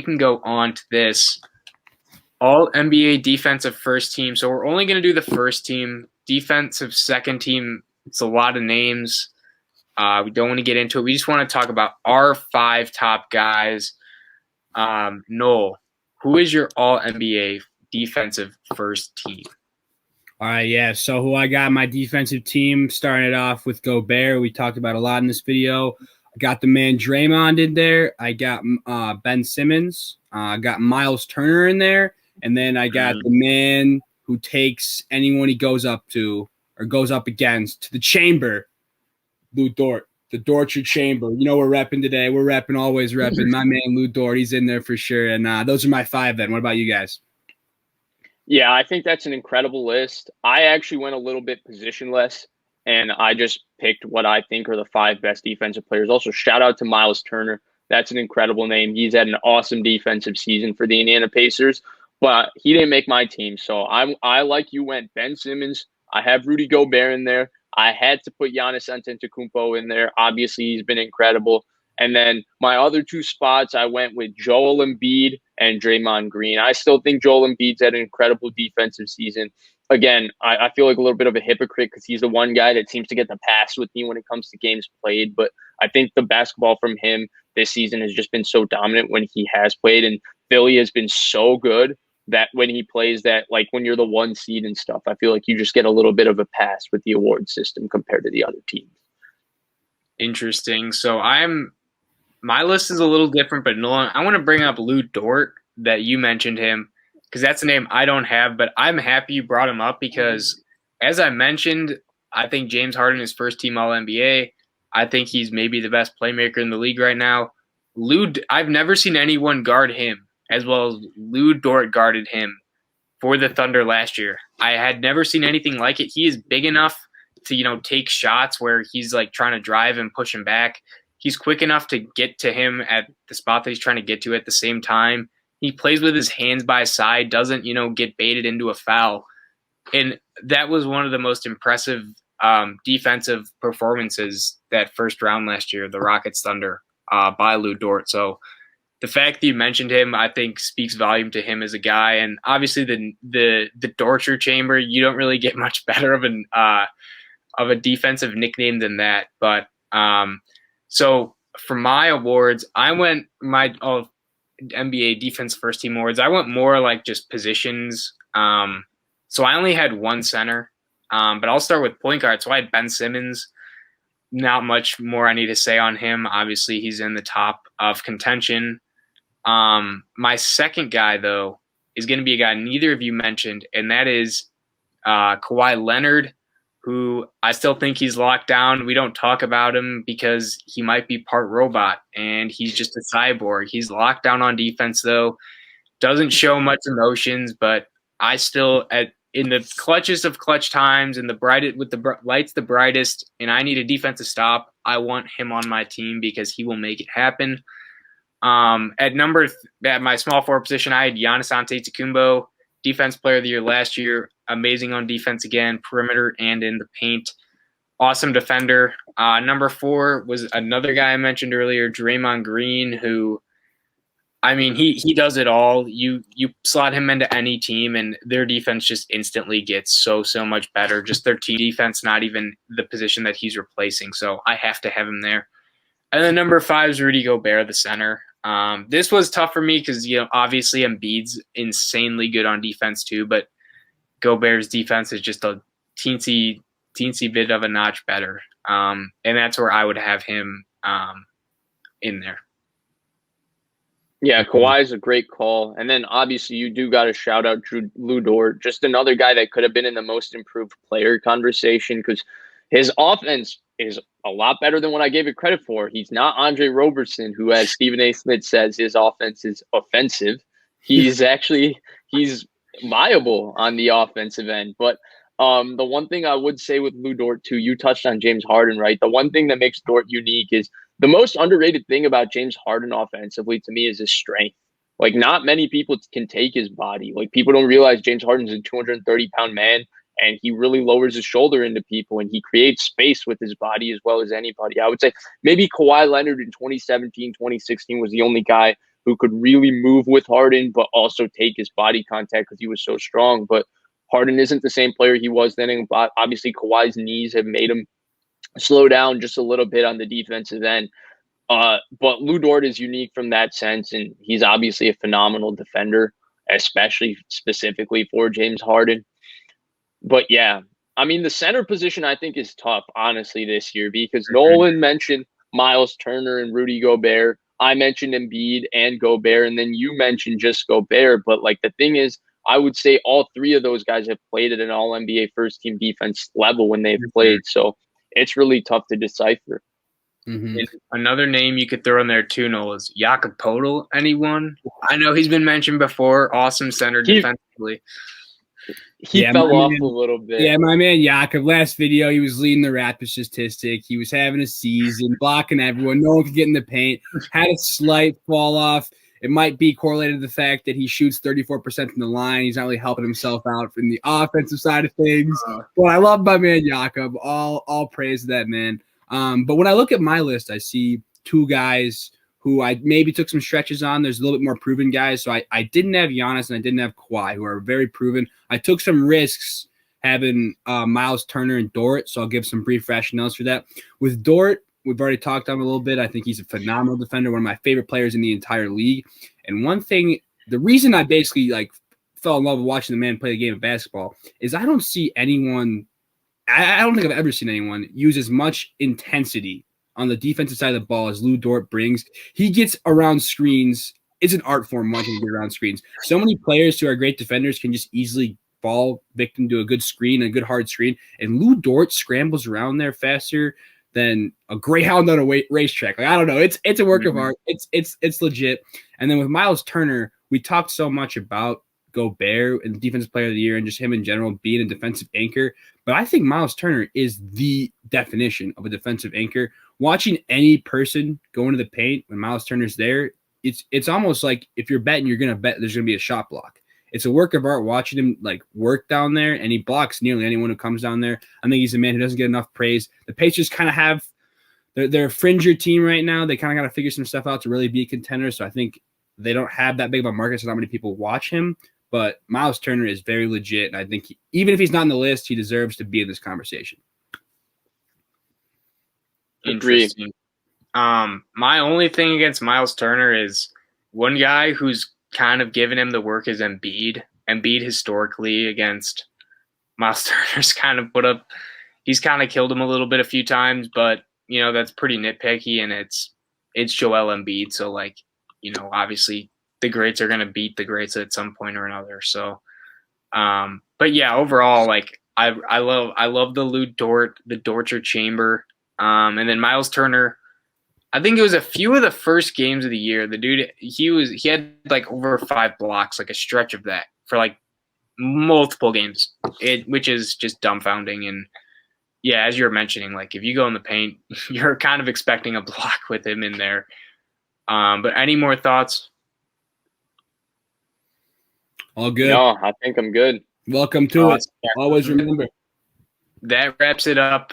can go on to this. All NBA defensive first team. So we're only going to do the first team. Defensive second team, it's a lot of names. We don't want to get into it. We just want to talk about our 5 top guys. Noel, who is your all NBA defensive first team? All right, yeah. So who I got in my defensive team, starting it off with Gobert. We talked about a lot in this video. I got the man Draymond in there. I got Ben Simmons. I got Miles Turner in there. And then I got the man who takes anyone he goes up to or goes up against to the chamber, Lou Dort. The Dortcher chamber. You know we're repping today. We're repping, always repping. My man Lou Dort, he's in there for sure. And those are my 5 then. What about you guys? Yeah, I think that's an incredible list. I actually went a little bit positionless, and I just picked what I think are the 5 best defensive players. Also, shout out to Miles Turner. That's an incredible name. He's had an awesome defensive season for the Indiana Pacers, but he didn't make my team. So I like you, went Ben Simmons. I have Rudy Gobert in there. I had to put Giannis Antetokounmpo in there. Obviously, he's been incredible. And then my other 2 spots, I went with Joel Embiid and Draymond Green. I still think Joel Embiid's had an incredible defensive season. Again, I feel like a little bit of a hypocrite because he's the one guy that seems to get the pass with me when it comes to games played. But I think the basketball from him this season has just been so dominant when he has played. And Philly has been so good that when he plays that, like when you're the 1 seed and stuff, I feel like you just get a little bit of a pass with the award system compared to the other teams. Interesting. So my list is a little different, but Nolan, I want to bring up Lou Dort that you mentioned him because that's a name I don't have, but I'm happy you brought him up because as I mentioned, I think James Harden is first team All-NBA. I think he's maybe the best playmaker in the league right now. I've never seen anyone guard him as well as Lou Dort guarded him for the Thunder last year. I had never seen anything like it. He is big enough to, take shots where he's like trying to drive and push him back. He's quick enough to get to him at the spot that he's trying to get to at the same time. He plays with his hands by his side, doesn't, get baited into a foul. And that was one of the most impressive defensive performances that first round last year, the Rockets Thunder, by Lou Dort. So the fact that you mentioned him, I think, speaks volume to him as a guy. And obviously the Dortcher chamber, you don't really get much better of a defensive nickname than that. But so for my awards, I went NBA defense first team awards. I went more like just positions. So I only had 1 center, but I'll start with point guard. So I had Ben Simmons. Not much more I need to say on him. Obviously, he's in the top of contention. My second guy, though, is going to be a guy neither of you mentioned, and that is Kawhi Leonard, who I still think he's locked down. We don't talk about him because he might be part robot, and he's just a cyborg. He's locked down on defense, though. Doesn't show much emotions, but I still, in the clutchest of clutch times, and with the lights the brightest, and I need a defensive stop, I want him on my team because he will make it happen. At my small forward position, I had Giannis Antetokounmpo, Defense Player of the Year last year. Amazing on defense again, perimeter and in the paint. Awesome defender. Number 4 was another guy I mentioned earlier, Draymond Green, who, I mean, he does it all. You slot him into any team, and their defense just instantly gets so much better. Just their team defense, not even the position that he's replacing. So I have to have him there. And then number 5 is Rudy Gobert, the center. This was tough for me because, obviously Embiid's insanely good on defense too, but Gobert's defense is just a teensy bit of a notch better. And that's where I would have him in there. Yeah, Kawhi is a great call. And then obviously you do got to shout out Lou Dort, just another guy that could have been in the most improved player conversation because his offense is a lot better than what I gave it credit for. He's not Andre Roberson, who, as Stephen A. Smith says, his offense is offensive. He's viable on the offensive end. But the one thing I would say with Lou Dort, too, you touched on James Harden, right? The one thing that makes Dort unique is the most underrated thing about James Harden offensively to me is his strength. Like, not many people can take his body. Like, people don't realize James Harden's a 230-pound man, and he really lowers his shoulder into people, and he creates space with his body as well as anybody. I would say maybe Kawhi Leonard in 2017, 2016 was the only guy who could really move with Harden, but also take his body contact because he was so strong. But Harden isn't the same player he was then. And obviously, Kawhi's knees have made him slow down just a little bit on the defensive end. But Lou Dort is unique from that sense, and he's obviously a phenomenal defender, especially specifically for James Harden. But yeah, I mean, the center position I think is tough, honestly, this year because Nolan mentioned Miles Turner and Rudy Gobert. I mentioned Embiid and Gobert, and then you mentioned just Gobert. But like the thing is, I would say all three of those guys have played at an All NBA first team defense level when they've played. So it's really tough to decipher. And another name you could throw in there too, Noel, is Jakob Poeltl. Anyone? I know he's been mentioned before. Awesome center defensively. He fell off a little bit. Yeah, my man Jakob. Last video, he was leading the Raptors statistic. He was having a season, blocking everyone. No one could get in the paint. Had a slight fall off. It might be correlated to the fact that he shoots 34% from the line. He's not really helping himself out from the offensive side of things. But I love my man Jakob. All praise to that man. But when I look at my list, I see two guys who I maybe took some stretches on. There's a little bit more proven guys. So I didn't have Giannis and I didn't have Kawhi, who are very proven. I took some risks having Miles Turner and Dort, so I'll give some brief rationales for that. With Dort, we've already talked on him a little bit. I think he's a phenomenal defender, one of my favorite players in the entire league. And one thing, the reason I basically fell in love with watching the man play the game of basketball is I don't see anyone – I don't think I've ever seen anyone use as much intensity on the defensive side of the ball as Lou Dort brings. He gets around screens. It's an art form watching him get around screens. So many players who are great defenders can just easily fall victim to a good screen, a good hard screen. And Lou Dort scrambles around there faster than a greyhound on a racetrack. I don't know. It's a work of art. It's legit. And then with Miles Turner, we talked so much about Gobert and the defensive player of the year and just him in general being a defensive anchor. But I think Miles Turner is the definition of a defensive anchor. Watching any person go into the paint when Miles Turner's there, it's almost like if you're betting, you're going to bet there's going to be a shot block. It's a work of art watching him work down there, and he blocks nearly anyone who comes down there. I think he's a man who doesn't get enough praise. The Pacers kind of have they're a fringer team right now. They kind of got to figure some stuff out to really be a contender. So I think they don't have that big of a market, so not many people watch him. But Miles Turner is very legit, and I think even if he's not on the list, he deserves to be in this conversation. Interesting. My only thing against Miles Turner is one guy who's kind of given him the work is Embiid. Embiid historically against Miles Turner's he's kind of killed him a little bit a few times, but that's pretty nitpicky, and it's Joel Embiid. So obviously the greats are going to beat the greats at some point or another. So, but yeah, overall, I love the Lou Dort, the Dortcher chamber. And then Miles Turner, I think it was a few of the first games of the year. The dude, he had over 5 blocks, a stretch of that for multiple games, which is just dumbfounding. And yeah, as you're mentioning, if you go in the paint, you're kind of expecting a block with him in there. But any more thoughts? All good. No, I think I'm good. Welcome to it. Always remember. That wraps it up.